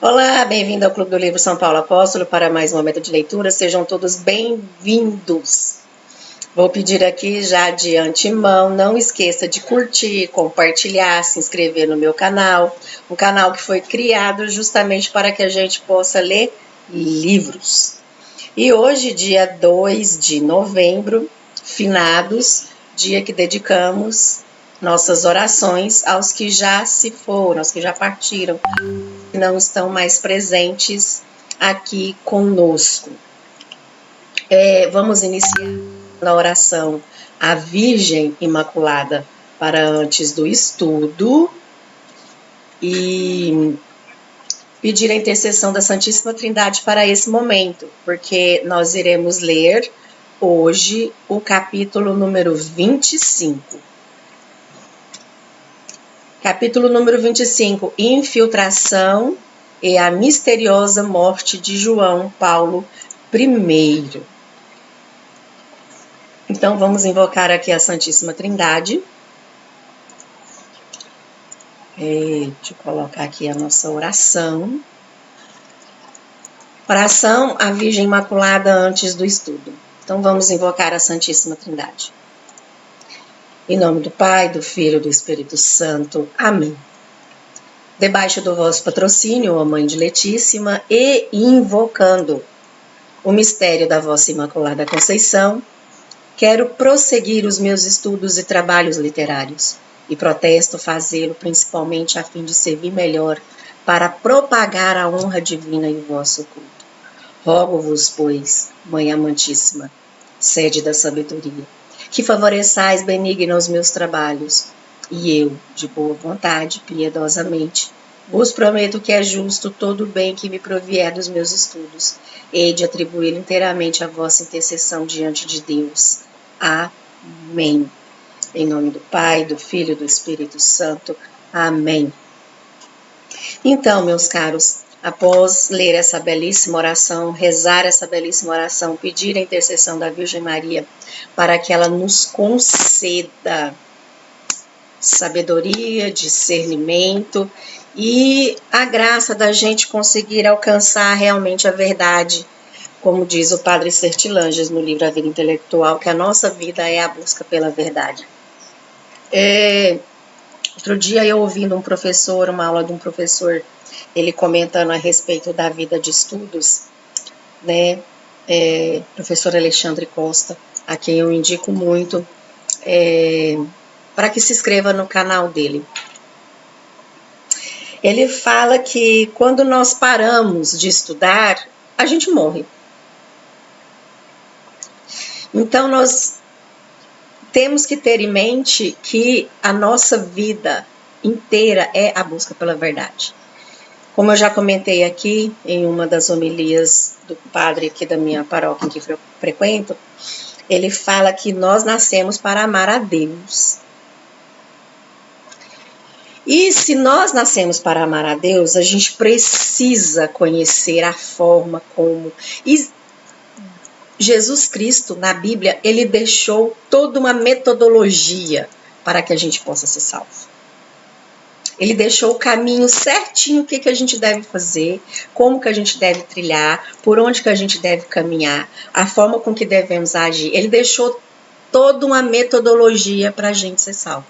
Olá, bem-vindo ao Clube do Livro São Paulo Apóstolo para mais um momento de leitura. Sejam todos bem-vindos. Vou pedir aqui já de antemão, não esqueça de curtir, compartilhar, se inscrever no meu canal. Um canal que foi criado justamente para que a gente possa ler livros. E hoje, dia 2 de novembro, finados, dia que dedicamos nossas orações aos que já se foram, aos que já partiram, que não estão mais presentes aqui conosco. Vamos iniciar na oração à Virgem Imaculada para antes do estudo e pedir a intercessão da Santíssima Trindade para esse momento, porque nós iremos ler hoje o capítulo número 25. Capítulo número 25, Infiltração e a misteriosa morte de João Paulo I. Então, vamos invocar aqui a Santíssima Trindade. Deixa eu colocar aqui a nossa oração. Oração à Virgem Imaculada antes do estudo. Então, vamos invocar a Santíssima Trindade. Em nome do Pai, do Filho e do Espírito Santo. Amém. Debaixo do vosso patrocínio, ó Mãe Diletíssima, e invocando o mistério da vossa Imaculada Conceição, quero prosseguir os meus estudos e trabalhos literários, e protesto fazê-lo principalmente a fim de servir melhor para propagar a honra divina em vosso culto. Rogo-vos, pois, Mãe amantíssima, sede da sabedoria, que favoreçais benigna os meus trabalhos, e eu, de boa vontade, piedosamente, vos prometo que é justo todo o bem que me provier dos meus estudos, hei de atribuí-lo inteiramente à vossa intercessão diante de Deus. Amém. Em nome do Pai, do Filho e do Espírito Santo. Amém. Então, meus caros, após ler essa belíssima oração, rezar essa belíssima oração, pedir a intercessão da Virgem Maria para que ela nos conceda sabedoria, discernimento e a graça da gente conseguir alcançar realmente a verdade, como diz o Padre Sertilanges no livro A Vida Intelectual, que a nossa vida é a busca pela verdade. Outro dia eu ouvindo uma aula de um professor, ele comentando a respeito da vida de estudos, né, professor Alexandre Costa, a quem eu indico muito, para que se inscreva no canal dele. Ele fala que quando nós paramos de estudar, a gente morre. Então, nós temos que ter em mente que a nossa vida inteira é a busca pela verdade. Como eu já comentei aqui em uma das homilias do padre aqui da minha paróquia em que eu frequento, ele fala que nós nascemos para amar a Deus. E se nós nascemos para amar a Deus, a gente precisa conhecer a forma como... E Jesus Cristo, na Bíblia, ele deixou toda uma metodologia para que a gente possa ser salvo. Ele deixou o caminho certinho, o que a gente deve fazer, como que a gente deve trilhar, por onde que a gente deve caminhar, a forma com que devemos agir. Ele deixou toda uma metodologia para a gente ser salvo.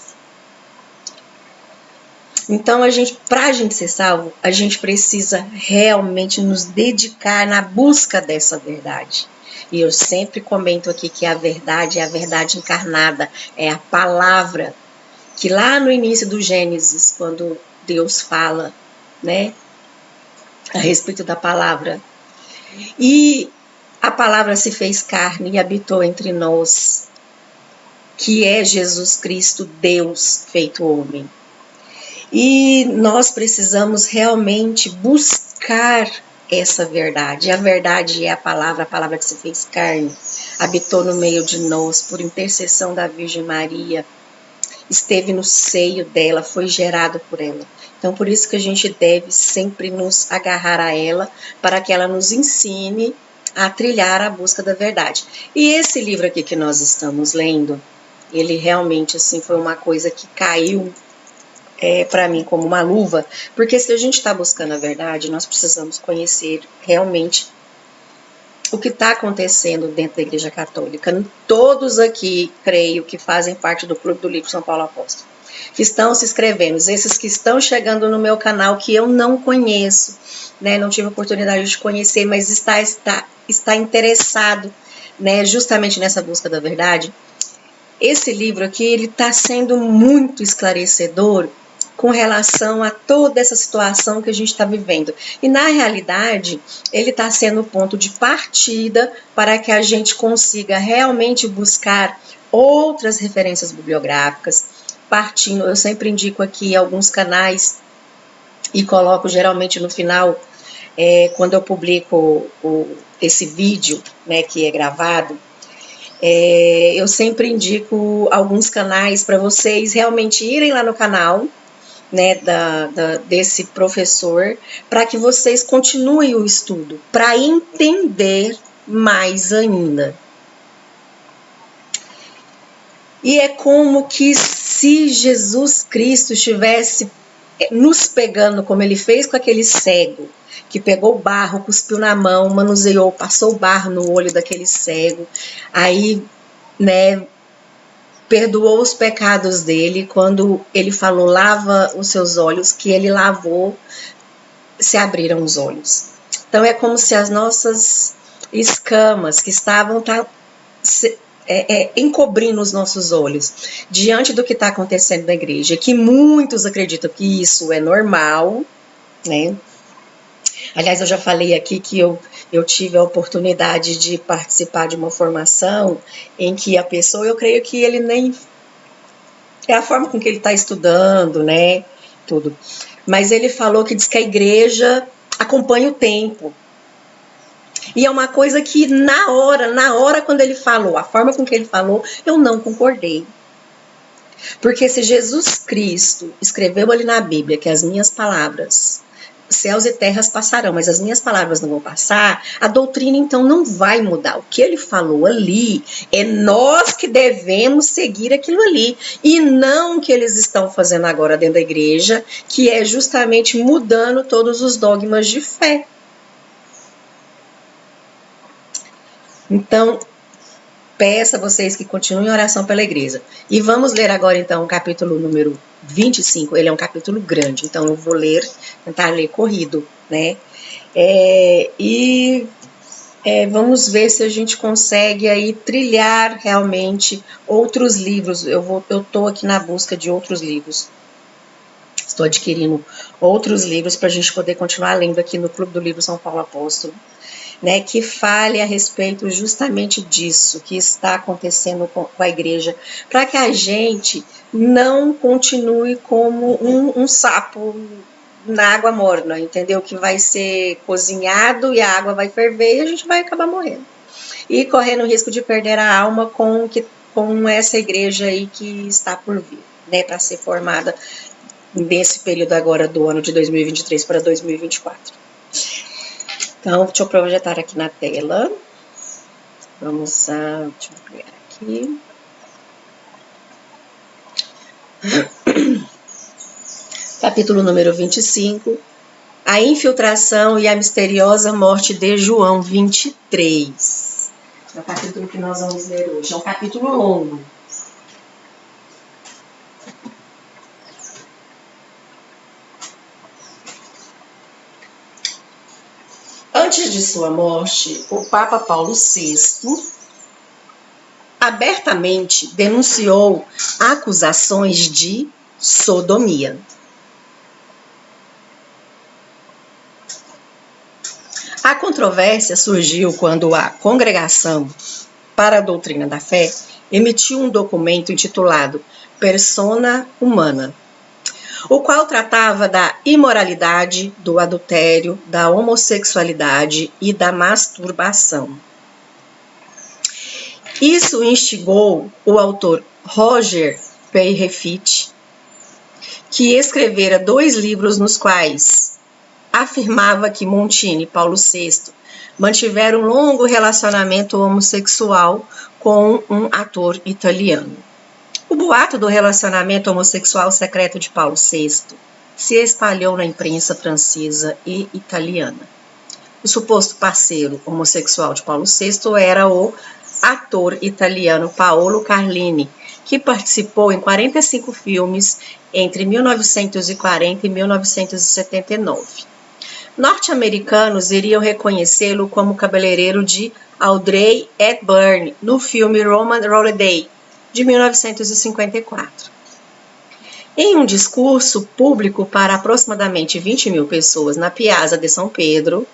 Então, para a gente ser salvo, a gente precisa realmente nos dedicar na busca dessa verdade. E eu sempre comento aqui que a verdade é a verdade encarnada, é a palavra, que lá no início do Gênesis, quando Deus fala, né, a respeito da palavra, e a palavra se fez carne e habitou entre nós, que é Jesus Cristo, Deus feito homem. E nós precisamos realmente buscar essa verdade. A verdade é a palavra que se fez carne, habitou no meio de nós por intercessão da Virgem Maria, esteve no seio dela, foi gerado por ela. Então, por isso que a gente deve sempre nos agarrar a ela, para que ela nos ensine a trilhar a busca da verdade. E esse livro aqui que nós estamos lendo, ele realmente assim, foi uma coisa que caiu para mim como uma luva, porque se a gente está buscando a verdade, nós precisamos conhecer realmente o que está acontecendo dentro da Igreja Católica. Todos aqui, creio, que fazem parte do Clube do Livro São Paulo Apóstolo, que estão se inscrevendo, esses que estão chegando no meu canal, que eu não conheço, né, não tive a oportunidade de conhecer, mas está interessado, né, justamente nessa busca da verdade. Esse livro aqui, ele está sendo muito esclarecedor com relação a toda essa situação que a gente está vivendo. E, na realidade, ele está sendo o ponto de partida para que a gente consiga realmente buscar outras referências bibliográficas, partindo, eu sempre indico aqui alguns canais e coloco geralmente no final, quando eu publico esse vídeo, né, que é gravado, eu sempre indico alguns canais para vocês realmente irem lá no canal, né, desse professor, para que vocês continuem o estudo, para entender mais ainda. E é como que se Jesus Cristo estivesse nos pegando, como ele fez com aquele cego, que pegou o barro, cuspiu na mão, manuseou, passou o barro no olho daquele cego, aí, né, perdoou os pecados dele, quando ele falou, lava os seus olhos, que ele lavou, se abriram os olhos. Então é como se as nossas escamas que estavam encobrindo os nossos olhos, diante do que está acontecendo na igreja, que muitos acreditam que isso é normal, né? Aliás, eu já falei aqui que eu tive a oportunidade de participar de uma formação em que a pessoa, eu creio que ele nem... é a forma com que ele está estudando, né? Tudo. Mas ele falou que diz que a igreja acompanha o tempo. E é uma coisa que na hora quando ele falou, a forma com que ele falou, eu não concordei. Porque se Jesus Cristo escreveu ali na Bíblia que as minhas palavras, céus e terras passarão, mas as minhas palavras não vão passar, a doutrina então não vai mudar. O que ele falou ali é nós que devemos seguir aquilo ali, e não o que eles estão fazendo agora dentro da igreja, que é justamente mudando todos os dogmas de fé. Então, peço a vocês que continuem em oração pela igreja. E vamos ler agora, então, o capítulo número 25. Ele é um capítulo grande, então eu vou tentar ler corrido, né? Vamos ver se a gente consegue aí trilhar realmente outros livros. Eu estou aqui na busca de outros livros. Estou adquirindo outros livros para a gente poder continuar lendo aqui no Clube do Livro São Paulo Apóstolo, né, que fale a respeito justamente disso que está acontecendo com a igreja, para que a gente não continue como um sapo na água morna, entendeu? Que vai ser cozinhado e a água vai ferver e a gente vai acabar morrendo. E correndo o risco de perder a alma com essa igreja aí que está por vir, né, para ser formada nesse período agora do ano de 2023 para 2024. Então, deixa eu projetar aqui na tela. Deixa eu pegar aqui. Capítulo número 25. A infiltração e a misteriosa morte de João 23. É o capítulo que nós vamos ler hoje. É um capítulo longo. Antes de sua morte, o Papa Paulo VI abertamente denunciou acusações de sodomia. A controvérsia surgiu quando a Congregação para a Doutrina da Fé emitiu um documento intitulado Persona Humana, o qual tratava da imoralidade, do adultério, da homossexualidade e da masturbação. Isso instigou o autor Roger Peyrefitte, que escrevera 2 livros nos quais afirmava que Montini e Paulo VI mantiveram um longo relacionamento homossexual com um ator italiano. O boato do relacionamento homossexual secreto de Paulo VI se espalhou na imprensa francesa e italiana. O suposto parceiro homossexual de Paulo VI era o ator italiano Paolo Carlini, que participou em 45 filmes entre 1940 e 1979. Norte-americanos iriam reconhecê-lo como cabeleireiro de Audrey Hepburn no filme Roman Holiday, de 1954. Em um discurso público para aproximadamente 20 mil pessoas na Piazza de São Pedro,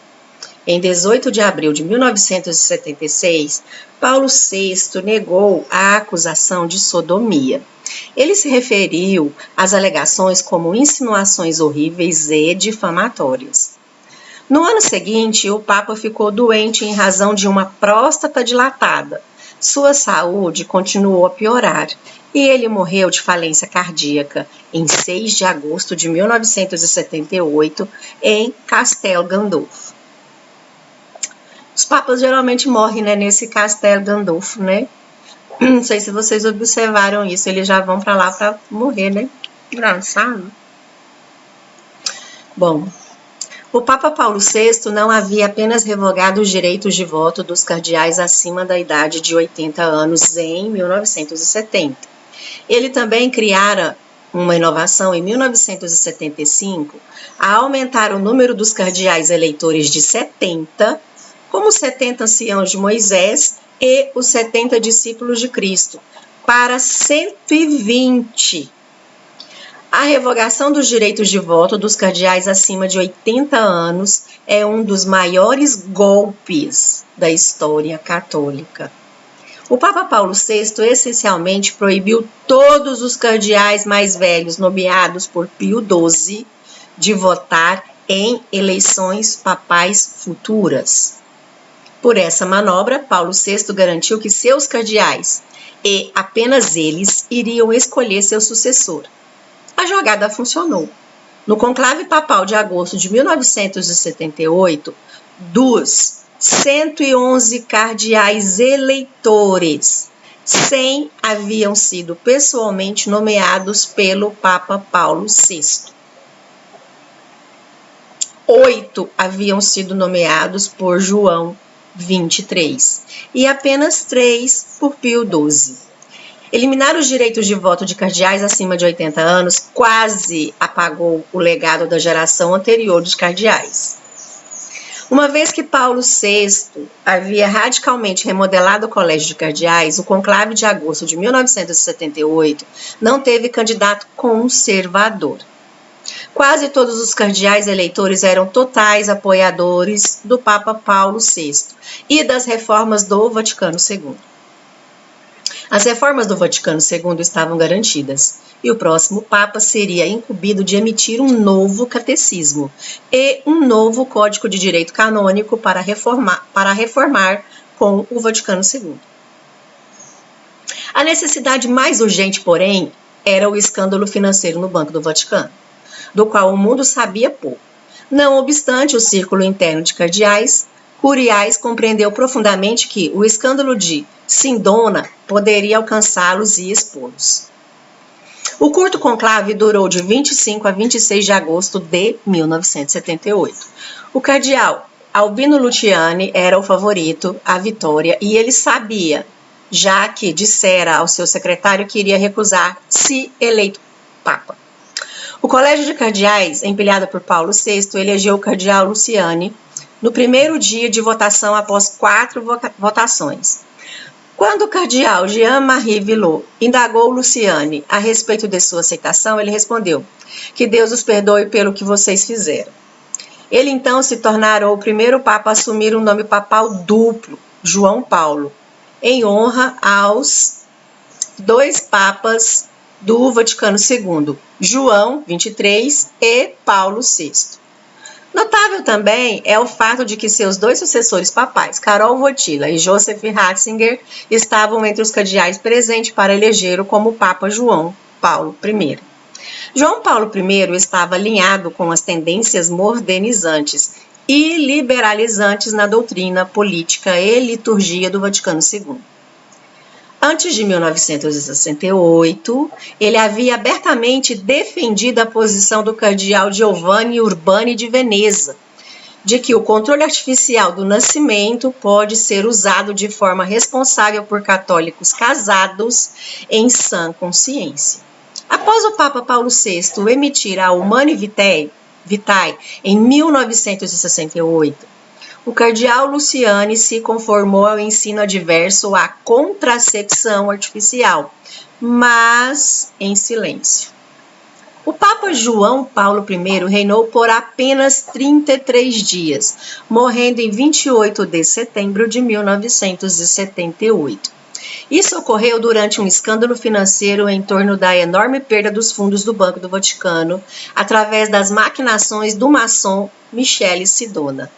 em 18 de abril de 1976, Paulo VI negou a acusação de sodomia. Ele se referiu às alegações como insinuações horríveis e difamatórias. No ano seguinte, o Papa ficou doente em razão de uma próstata dilatada. Sua saúde continuou a piorar e ele morreu de falência cardíaca em 6 de agosto de 1978 em Castel Gandolfo. Os papas geralmente morrem, né, nesse Castel Gandolfo, né? Não sei se vocês observaram isso, eles já vão para lá para morrer, né? Engraçado. Bom, o Papa Paulo VI não havia apenas revogado os direitos de voto dos cardeais acima da idade de 80 anos em 1970. Ele também criara uma inovação em 1975 a aumentar o número dos cardeais eleitores de 70, como os 70 anciãos de Moisés e os 70 discípulos de Cristo, para 120. A revogação dos direitos de voto dos cardeais acima de 80 anos é um dos maiores golpes da história católica. O Papa Paulo VI essencialmente proibiu todos os cardeais mais velhos nomeados por Pio XII de votar em eleições papais futuras. Por essa manobra, Paulo VI garantiu que seus cardeais, e apenas eles, iriam escolher seu sucessor. A jogada funcionou. No conclave papal de agosto de 1978, dos 111 cardeais eleitores, 100 haviam sido pessoalmente nomeados pelo Papa Paulo VI. 8 haviam sido nomeados por João 23 e apenas 3 por Pio XII. Eliminar os direitos de voto de cardeais acima de 80 anos quase apagou o legado da geração anterior dos cardeais. Uma vez que Paulo VI havia radicalmente remodelado o colégio de cardeais, o conclave de agosto de 1978 não teve candidato conservador. Quase todos os cardeais eleitores eram totais apoiadores do Papa Paulo VI e das reformas do Vaticano II. As reformas do Vaticano II estavam garantidas, e o próximo Papa seria incumbido de emitir um novo catecismo e um novo Código de Direito Canônico para reformar com o Vaticano II. A necessidade mais urgente, porém, era o escândalo financeiro no Banco do Vaticano, do qual o mundo sabia pouco. Não obstante o círculo interno de cardeais, Curiais compreendeu profundamente que o escândalo de Sindona poderia alcançá-los e expô-los. O curto conclave durou de 25 a 26 de agosto de 1978. O cardeal Albino Luciani era o favorito à vitória e ele sabia, já que dissera ao seu secretário que iria recusar se eleito papa. O colégio de cardeais, empilhado por Paulo VI, elegeu o cardeal Luciani no primeiro dia de votação após 4 votações. Quando o cardeal Jean-Marie Villot indagou Luciani a respeito de sua aceitação, ele respondeu: "Que Deus os perdoe pelo que vocês fizeram." Ele então se tornara o primeiro papa a assumir um nome papal duplo, João Paulo, em honra aos 2 papas do Vaticano II, João 23 e Paulo VI. Notável também é o fato de que seus 2 sucessores papais, Karol Wojtyła e Joseph Ratzinger, estavam entre os cardeais presentes para elegê-lo como Papa João Paulo I. João Paulo I estava alinhado com as tendências modernizantes e liberalizantes na doutrina, política e liturgia do Vaticano II. Antes de 1968, ele havia abertamente defendido a posição do cardeal Giovanni Urbani de Veneza, de que o controle artificial do nascimento pode ser usado de forma responsável por católicos casados em sã consciência. Após o Papa Paulo VI emitir a Humanae Vitae em 1968, o cardeal Luciani se conformou ao ensino adverso à contracepção artificial, mas em silêncio. O Papa João Paulo I reinou por apenas 33 dias, morrendo em 28 de setembro de 1978. Isso ocorreu durante um escândalo financeiro em torno da enorme perda dos fundos do Banco do Vaticano, através das maquinações do maçom Michele Sidona,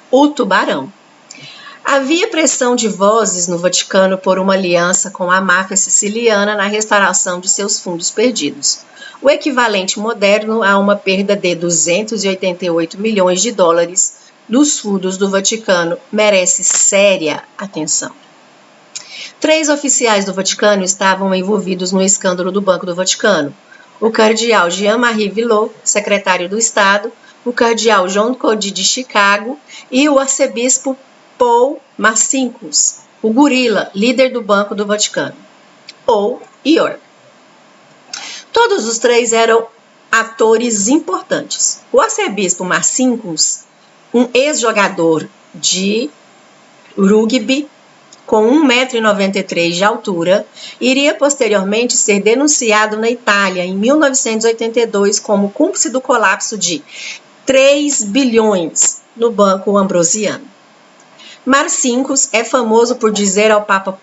o Tubarão. Havia pressão de vozes no Vaticano por uma aliança com a máfia siciliana na restauração de seus fundos perdidos. O equivalente moderno a uma perda de 288 milhões de dólares dos fundos do Vaticano merece séria atenção. 3 oficiais do Vaticano estavam envolvidos no escândalo do Banco do Vaticano: o cardeal Jean-Marie Villot, secretário do Estado, o cardeal John Cody de Chicago e o arcebispo Paul Marcinkus, o gorila, líder do Banco do Vaticano, ou IOR. Todos os 3 eram atores importantes. O arcebispo Marcinkus, um ex-jogador de rugby com 1,93 m de altura, iria posteriormente ser denunciado na Itália em 1982 como cúmplice do colapso de 3 bilhões no Banco Ambrosiano. Marcinkus é famoso por dizer ao Papa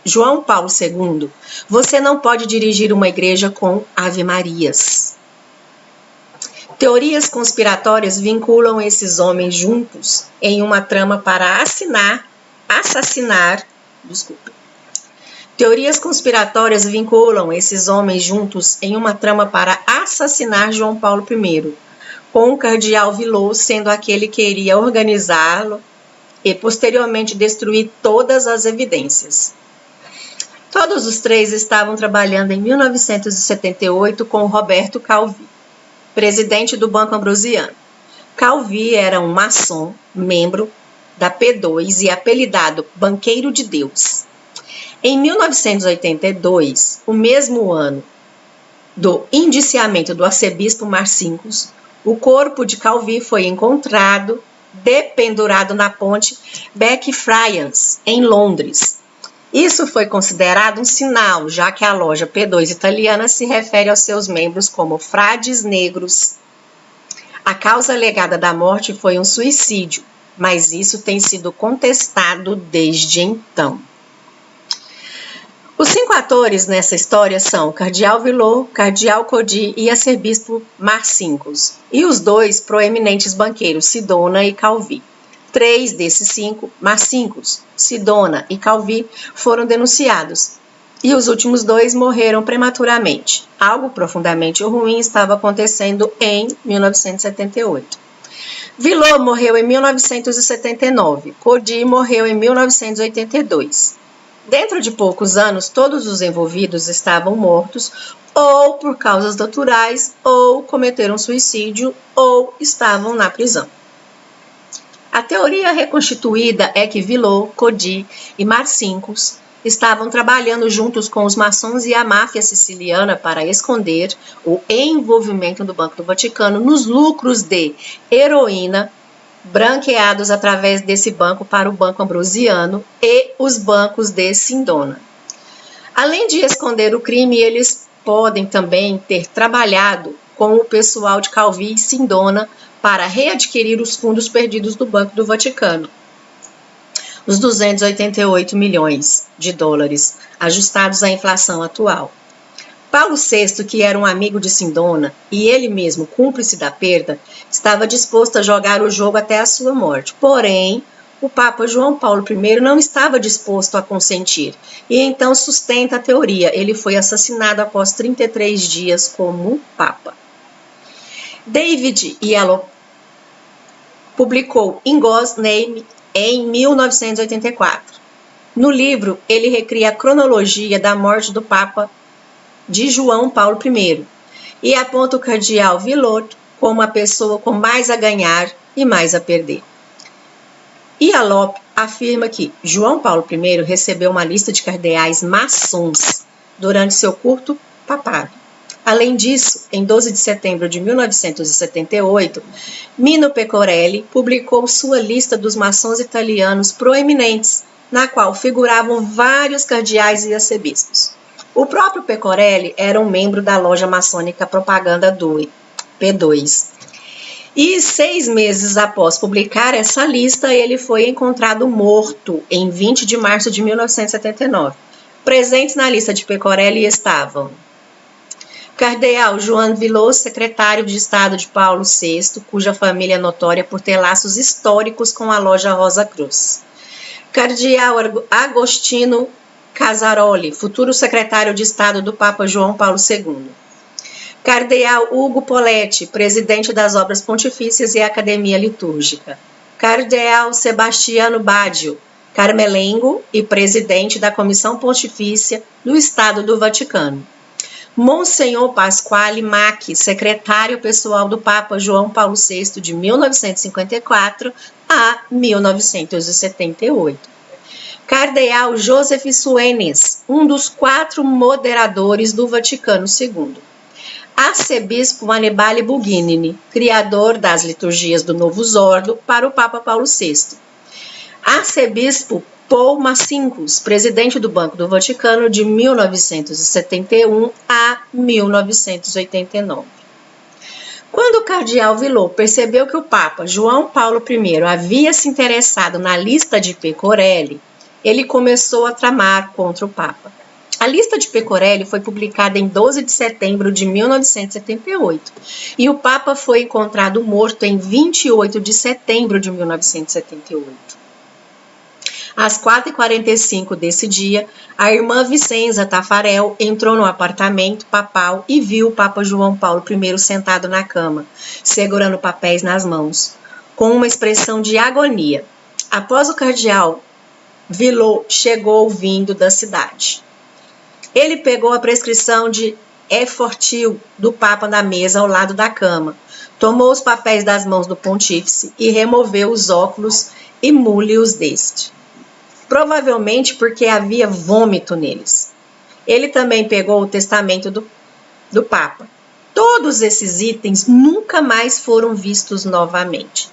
João Paulo II: você não pode dirigir uma igreja com ave-marias. Teorias conspiratórias vinculam esses homens juntos em uma trama para assassinar. Teorias conspiratórias vinculam esses homens juntos em uma trama para assassinar João Paulo I, com o cardeal Villot sendo aquele que iria organizá-lo e posteriormente destruir todas as evidências. Todos os 3 estavam trabalhando em 1978 com Roberto Calvi, presidente do Banco Ambrosiano. Calvi era um maçom, membro da P2 e apelidado Banqueiro de Deus. Em 1982, o mesmo ano do indiciamento do arcebispo Marcinkus, o corpo de Calvi foi encontrado dependurado na ponte Blackfriars, em Londres. Isso foi considerado um sinal, já que a loja P2 italiana se refere aos seus membros como frades negros. A causa alegada da morte foi um suicídio, mas isso tem sido contestado desde então. Os 5 atores nessa história são o cardeal Villot, cardeal Cody e arcebispo Marcinkus, e os 2 proeminentes banqueiros Sidona e Calvi. 3 desses 5, Marcinkus, Sidona e Calvi, foram denunciados, e os últimos 2 morreram prematuramente. Algo profundamente ruim estava acontecendo em 1978. Villot morreu em 1979, Cody morreu em 1982. Dentro de poucos anos, todos os envolvidos estavam mortos, ou por causas naturais, ou cometeram suicídio, ou estavam na prisão. A teoria reconstituída é que Villot, Cody e Marcinkus estavam trabalhando juntos com os maçons e a máfia siciliana para esconder o envolvimento do Banco do Vaticano nos lucros de heroína branqueados através desse banco para o Banco Ambrosiano e os bancos de Sidona. Além de esconder o crime, eles podem também ter trabalhado com o pessoal de Calvi e Sidona para readquirir os fundos perdidos do Banco do Vaticano, os 288 milhões de dólares, ajustados à inflação atual. Paulo VI, que era um amigo de Sidona e ele mesmo cúmplice da perda, estava disposto a jogar o jogo até a sua morte. Porém, o Papa João Paulo I não estava disposto a consentir e então sustenta a teoria. Ele foi assassinado após 33 dias como Papa. David Yellow publicou In God's Name em 1984. No livro, ele recria a cronologia da morte do Papa de João Paulo I e aponta o cardeal Villot como a pessoa com mais a ganhar e mais a perder. Yallop afirma que João Paulo I recebeu uma lista de cardeais maçons durante seu curto papado. Além disso, em 12 de setembro de 1978, Mino Pecorelli publicou sua lista dos maçons italianos proeminentes, na qual figuravam vários cardeais e arcebispos. O próprio Pecorelli era um membro da loja maçônica Propaganda 2, P2. E 6 meses após publicar essa lista, ele foi encontrado morto em 20 de março de 1979. Presentes na lista de Pecorelli estavam cardeal João Villot, secretário de Estado de Paulo VI, cuja família é notória por ter laços históricos com a loja Rosa Cruz. Cardeal Agostino Casaroli, futuro secretário de Estado do Papa João Paulo II. Cardeal Ugo Poletti, presidente das Obras Pontifícias e Academia Litúrgica. Cardeal Sebastiano Baggio, carmelengo e presidente da Comissão Pontifícia do Estado do Vaticano. Monsenhor Pasquale Macchi, secretário pessoal do Papa João Paulo VI de 1954 a 1978. Cardeal Joseph Suenes, um dos 4 moderadores do Vaticano II. Arcebispo Annibale Bugnini, criador das liturgias do Novo Ordo para o Papa Paulo VI. Arcebispo Paul Marcinkus, presidente do Banco do Vaticano de 1971 a 1989. Quando o cardeal Villot percebeu que o Papa João Paulo I havia se interessado na lista de Pecorelli, ele começou a tramar contra o Papa. A lista de Pecorelli foi publicada em 12 de setembro de 1978 e o Papa foi encontrado morto em 28 de setembro de 1978. Às 4h45 desse dia, a irmã Vicenza Tafarel entrou no apartamento papal e viu o Papa João Paulo I sentado na cama, segurando papéis nas mãos, com uma expressão de agonia. Após o cardeal Villot chegou vindo da cidade. Ele pegou a prescrição de Efortil do Papa na mesa ao lado da cama, tomou os papéis das mãos do pontífice e removeu os óculos e múleos deste. Provavelmente porque havia vômito neles. Ele também pegou o testamento do Papa. Todos esses itens nunca mais foram vistos novamente.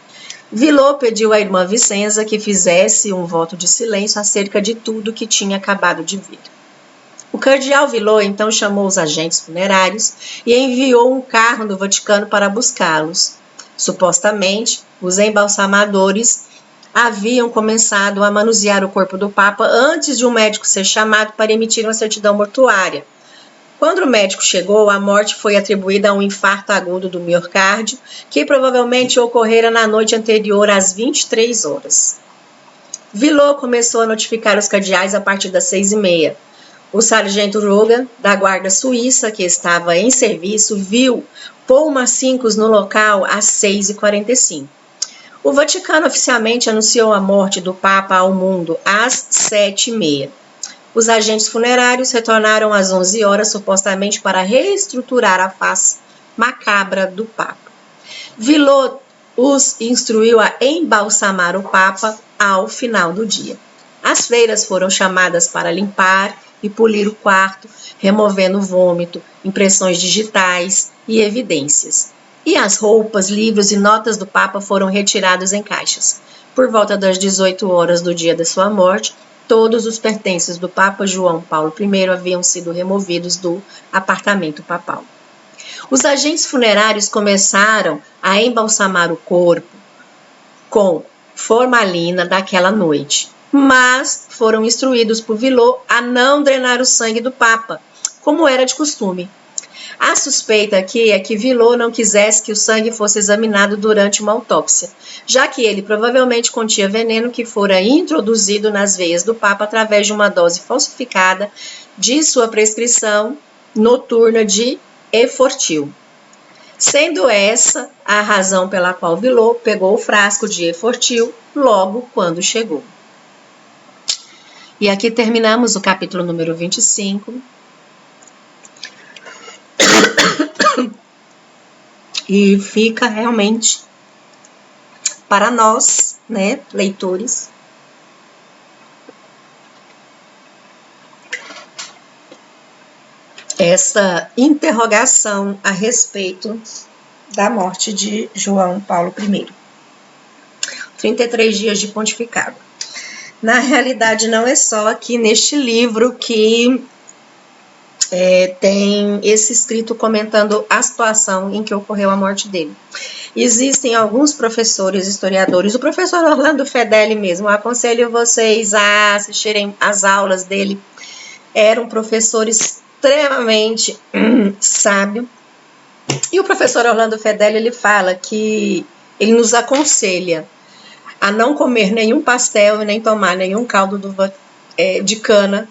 Villot pediu à irmã Vicenza que fizesse um voto de silêncio acerca de tudo que tinha acabado de ver. O cardeal Villot então chamou os agentes funerários e enviou um carro do Vaticano para buscá-los. Supostamente, os embalsamadores haviam começado a manusear o corpo do Papa antes de um médico ser chamado para emitir uma certidão mortuária. Quando o médico chegou, a morte foi atribuída a um infarto agudo do miocárdio, que provavelmente ocorrera na noite anterior às 23 horas. Villot começou a notificar os cardeais a partir das 6h30. O sargento Rogan, da guarda suíça, que estava em serviço, viu Paul Marcinkus no local às 6h45. O Vaticano oficialmente anunciou a morte do Papa ao mundo às 7h30. Os agentes funerários retornaram às 11 horas, supostamente para reestruturar a face macabra do Papa. Villot os instruiu a embalsamar o Papa ao final do dia. As freiras foram chamadas para limpar e polir o quarto, removendo vômito, impressões digitais e evidências. E as roupas, livros e notas do Papa foram retirados em caixas. Por volta das 18 horas do dia da sua morte, todos os pertences do Papa João Paulo I haviam sido removidos do apartamento papal. Os agentes funerários começaram a embalsamar o corpo com formalina daquela noite, mas foram instruídos por Villot a não drenar o sangue do Papa, como era de costume. A suspeita aqui é que Villot não quisesse que o sangue fosse examinado durante uma autópsia, já que ele provavelmente continha veneno que fora introduzido nas veias do Papa através de uma dose falsificada de sua prescrição noturna de Efortil. Sendo essa a razão pela qual Villot pegou o frasco de Efortil logo quando chegou. E aqui terminamos o capítulo número 25. E fica realmente para nós, né, leitores, essa interrogação a respeito da morte de João Paulo I. 33 dias de pontificado. Na realidade, não é só aqui neste livro que tem esse escrito comentando a situação em que ocorreu a morte dele. Existem alguns professores, historiadores, o professor Orlando Fedeli mesmo, eu aconselho vocês a assistirem às aulas dele. Era um professor extremamente sábio. E o professor Orlando Fedeli, ele fala que ele nos aconselha a não comer nenhum pastel e nem tomar nenhum caldo de cana,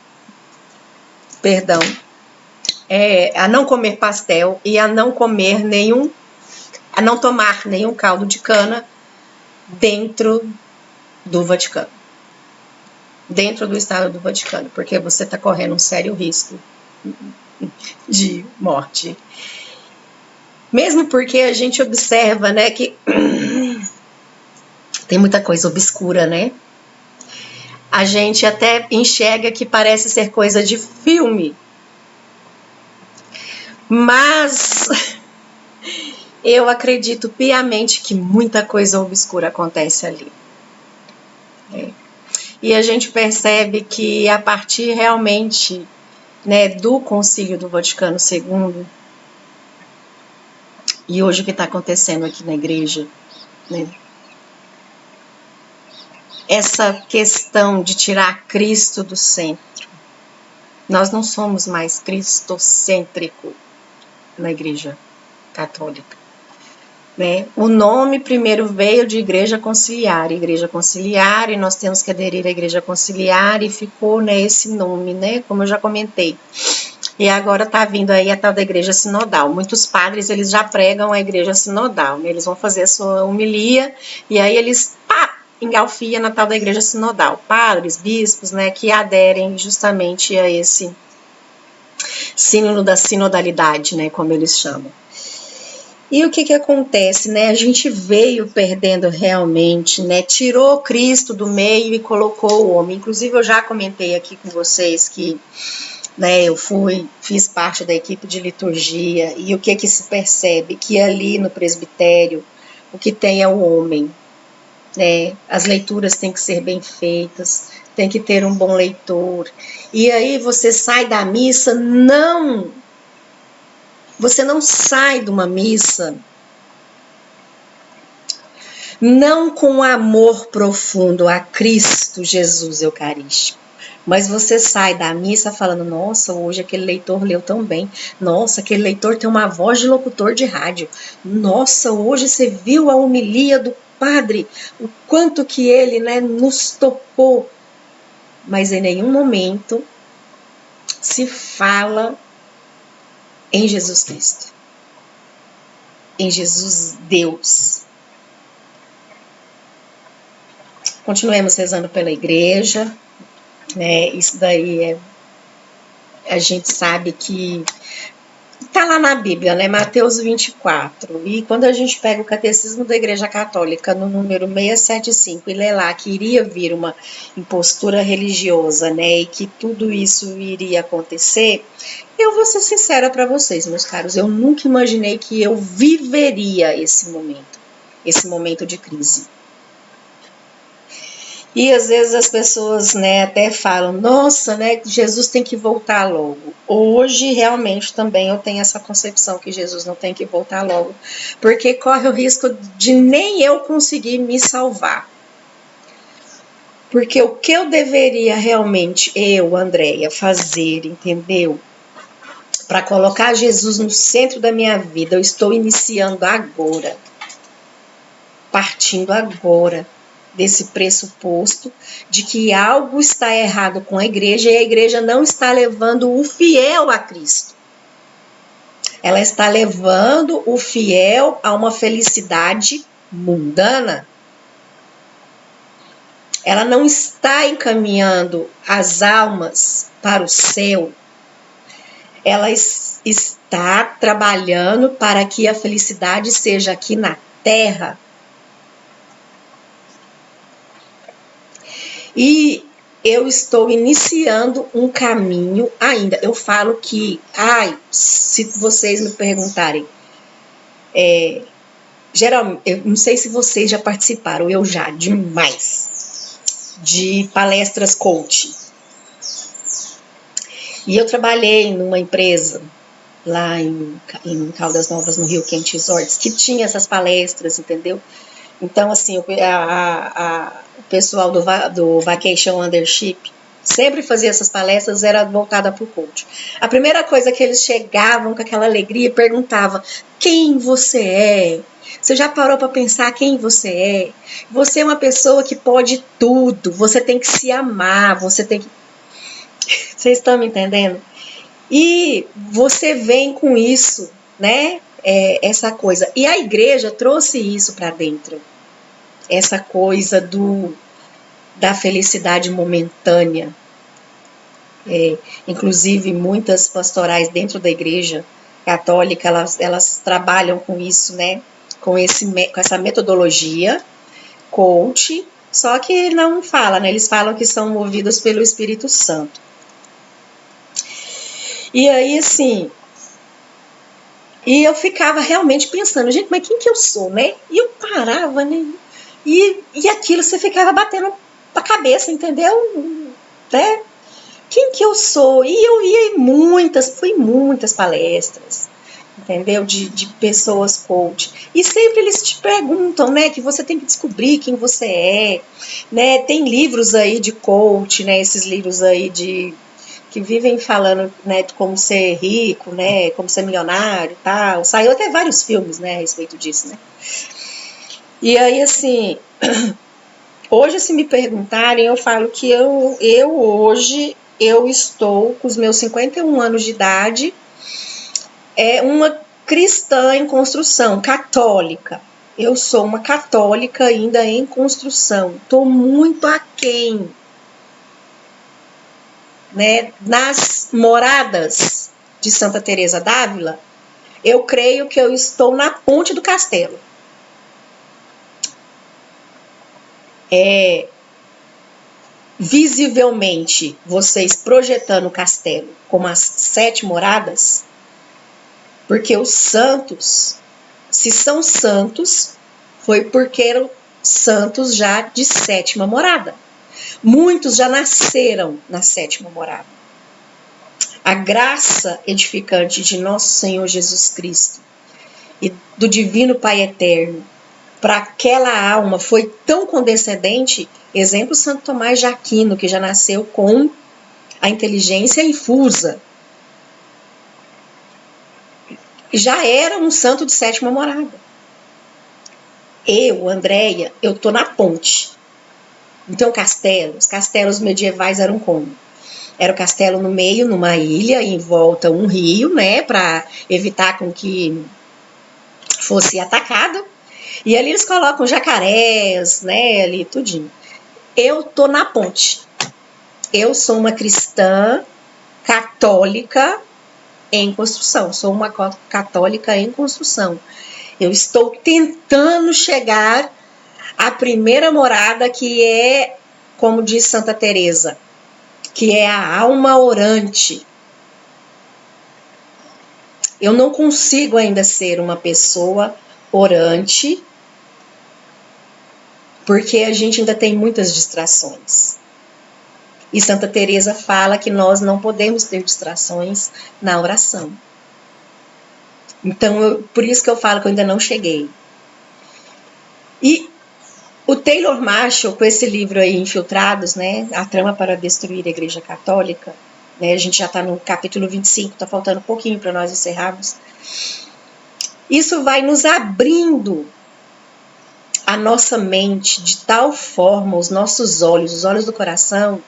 a não comer pastel e a não tomar nenhum caldo de cana dentro do Vaticano, dentro do estado do Vaticano, porque você está correndo um sério risco de morte. Mesmo porque a gente observa, né, que tem muita coisa obscura, né? A gente até enxerga que parece ser coisa de filme, mas eu acredito piamente que muita coisa obscura acontece ali. E a gente percebe que a partir realmente, né, do Concílio do Vaticano II, e hoje o que está acontecendo aqui na igreja, né, essa questão de tirar Cristo do centro. Nós não somos mais cristocêntrico na igreja católica. Né? O nome primeiro veio de igreja conciliar, e nós temos que aderir à igreja conciliar, e ficou, né, esse nome, né, como eu já comentei. E agora está vindo aí a tal da igreja sinodal. Muitos padres, eles já pregam a igreja sinodal, né? Eles vão fazer a sua homilia, e aí eles, engalfia na tal da igreja sinodal. Padres, bispos, né, que aderem justamente a esse sínodo da sinodalidade, né, como eles chamam. E o que acontece, né? A gente veio perdendo realmente, né? Tirou Cristo do meio e colocou o homem. Inclusive, eu já comentei aqui com vocês que, né, eu fiz parte da equipe de liturgia, e o que se percebe? Que ali no presbitério, o que tem é o homem. Né? As leituras têm que ser bem feitas, tem que ter um bom leitor. E aí você sai da missa, você não sai de uma missa não com amor profundo a Cristo Jesus Eucarístico, mas você sai da missa falando, nossa, hoje aquele leitor leu tão bem, nossa, aquele leitor tem uma voz de locutor de rádio, nossa, hoje você viu a homilia do padre, o quanto que ele, né, nos tocou, mas em nenhum momento se fala em Jesus Cristo, em Jesus Deus. Continuemos rezando pela igreja, né? Isso daí a gente sabe que está lá na Bíblia, né? Mateus 24. E quando a gente pega o Catecismo da Igreja Católica, no número 675, e lê lá que iria vir uma impostura religiosa, né? E que tudo isso iria acontecer, eu vou ser sincera para vocês, meus caros, eu nunca imaginei que eu viveria esse momento de crise. E às vezes as pessoas, né, até falam, nossa, né, Jesus tem que voltar logo. Hoje, realmente, também eu tenho essa concepção que Jesus não tem que voltar logo, porque corre o risco de nem eu conseguir me salvar. Porque o que eu deveria realmente, eu, Andréia, fazer, entendeu? Para colocar Jesus no centro da minha vida, eu estou iniciando agora, partindo agora desse pressuposto de que algo está errado com a igreja e a igreja não está levando o fiel a Cristo. Ela está levando o fiel a uma felicidade mundana. ela não está encaminhando as almas para o céu, ela está trabalhando para que a felicidade seja aqui na Terra. E eu estou iniciando um caminho ainda. Eu falo que, se vocês me perguntarem, geralmente, eu não sei se vocês já participaram, eu já, demais, de palestras coach. E eu trabalhei numa empresa lá em Caldas Novas, no Rio Quente Resorts, que tinha essas palestras, entendeu? Então, assim, o pessoal do Vacation Undership sempre fazia essas palestras, era voltada para o coach. A primeira coisa que eles chegavam com aquela alegria, perguntavam: quem você é? Você já parou para pensar quem você é? Você é uma pessoa que pode tudo, você tem que se amar, você tem que... Vocês estão me entendendo? E você vem com isso, né? Essa coisa. E a igreja trouxe isso para dentro. Essa coisa da felicidade momentânea. Inclusive, muitas pastorais dentro da igreja católica, elas trabalham com isso, né? Com essa metodologia coach, só que não fala, né? Eles falam que são movidos pelo Espírito Santo. E aí, assim, e eu ficava realmente pensando, gente, mas quem que eu sou, né? E eu parava, né? E aquilo você ficava batendo a cabeça, entendeu? Né? Quem que eu sou? E eu ia fui em muitas palestras, entendeu? De pessoas coach. E sempre eles te perguntam, né? Que você tem que descobrir quem você é, né? Tem livros aí de coach, né? Esses livros aí que vivem falando, né, de como ser rico, né, como ser milionário e tal. Saiu até vários filmes, né, a respeito disso, né. E aí, assim, hoje, se me perguntarem, eu falo que hoje, eu estou com os meus 51 anos de idade, uma cristã em construção, católica. Eu sou uma católica ainda em construção. Estou muito aquém, né, nas moradas de Santa Teresa d'Ávila, eu creio que eu estou na ponte do castelo. Visivelmente, vocês projetando o castelo como as 7 moradas, porque os santos, se são santos, foi porque eram santos já de 7ª morada. Muitos já nasceram na 7ª morada. A graça edificante de nosso Senhor Jesus Cristo e do Divino Pai Eterno para aquela alma foi tão condescendente, exemplo Santo Tomás de Aquino, que já nasceu com a inteligência infusa. Já era um santo de 7ª morada. Eu, Andréia, eu tô na ponte. Então, os castelos medievais eram como? Era o castelo no meio, numa ilha, e em volta um rio, né, para evitar com que fosse atacado. E ali eles colocam jacarés, né, ali tudinho. Eu tô na ponte. Eu sou uma cristã católica em construção. Sou uma católica em construção. Eu estou tentando chegar à primeira morada, que é, como diz Santa Teresa, que é a alma orante. Eu não consigo ainda ser uma pessoa orante, porque a gente ainda tem muitas distrações. E Santa Teresa fala que nós não podemos ter distrações na oração. Então, por isso que eu falo que eu ainda não cheguei. E o Taylor Marshall, com esse livro aí, Infiltrados, né, A Trama para Destruir a Igreja Católica, né, a gente já está no capítulo 25, está faltando um pouquinho para nós encerrarmos. Isso vai nos abrindo a nossa mente de tal forma, os nossos olhos, os olhos do coração,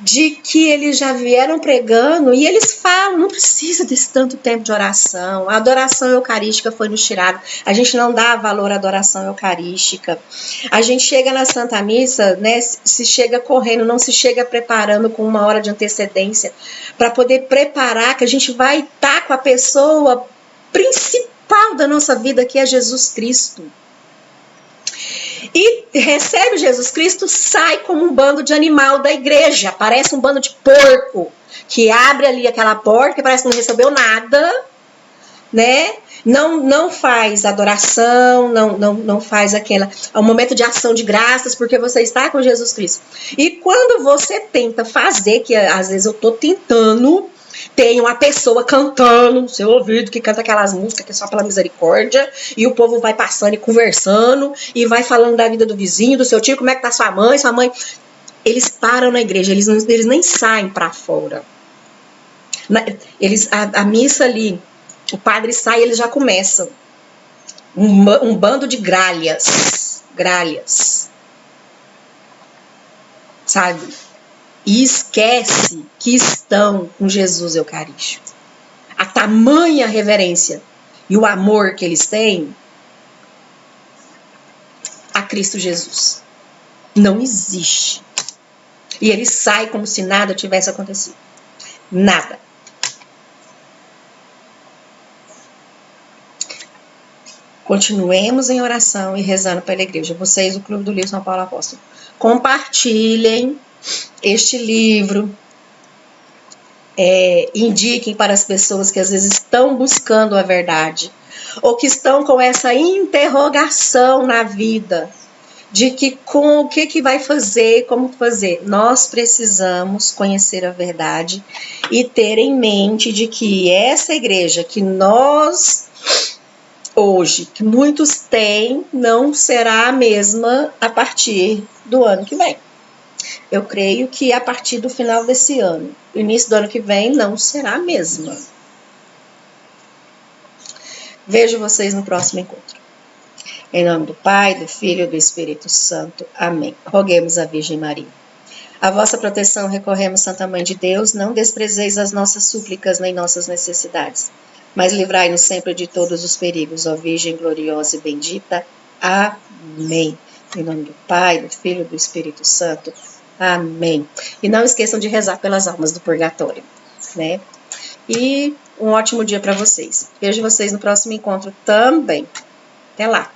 de que eles já vieram pregando e eles falam, não precisa desse tanto tempo de oração, a adoração eucarística foi nos tirada, a gente não dá valor à adoração eucarística, a gente chega na Santa Missa, né, se chega correndo, não se chega preparando com 1 hora de antecedência, para poder preparar que a gente vai estar com a pessoa principal da nossa vida, que é Jesus Cristo. E recebe Jesus Cristo, sai como um bando de animal da igreja, parece um bando de porco, que abre ali aquela porta, que parece que não recebeu nada, né? Não faz adoração, não faz um momento de ação de graças, porque você está com Jesus Cristo. E quando você tenta fazer, que às vezes eu estou tentando, tem uma pessoa cantando no seu ouvido, que canta aquelas músicas que é só pela misericórdia, e o povo vai passando e conversando, e vai falando da vida do vizinho, do seu tio, como é que tá sua mãe. Eles param na igreja, eles nem saem para fora. A missa ali, o padre sai e eles já começam. Um bando de gralhas. Sabe? E esquece que estão com Jesus Eucarístico. A tamanha reverência e o amor que eles têm a Cristo Jesus não existe. E ele sai como se nada tivesse acontecido. Nada. Continuemos em oração e rezando pela igreja. Vocês, o Clube do Livro São Paulo Apóstolo, compartilhem este livro. Indiquem para as pessoas que às vezes estão buscando a verdade, ou que estão com essa interrogação na vida, de que com o que vai fazer, como fazer. Nós precisamos conhecer a verdade e ter em mente de que essa igreja que nós hoje, que muitos têm, não será a mesma a partir do ano que vem. Eu creio que a partir do final desse ano, início do ano que vem, não será a mesma. Vejo vocês no próximo encontro. Em nome do Pai, do Filho e do Espírito Santo. Amém. Roguemos a Virgem Maria. A vossa proteção recorremos, Santa Mãe de Deus, não desprezeis as nossas súplicas nem nossas necessidades, mas livrai-nos sempre de todos os perigos, ó Virgem gloriosa e bendita. Amém. Em nome do Pai, do Filho e do Espírito Santo. Amém. E não esqueçam de rezar pelas almas do purgatório, né? E um ótimo dia para vocês. Vejo vocês no próximo encontro também. Até lá.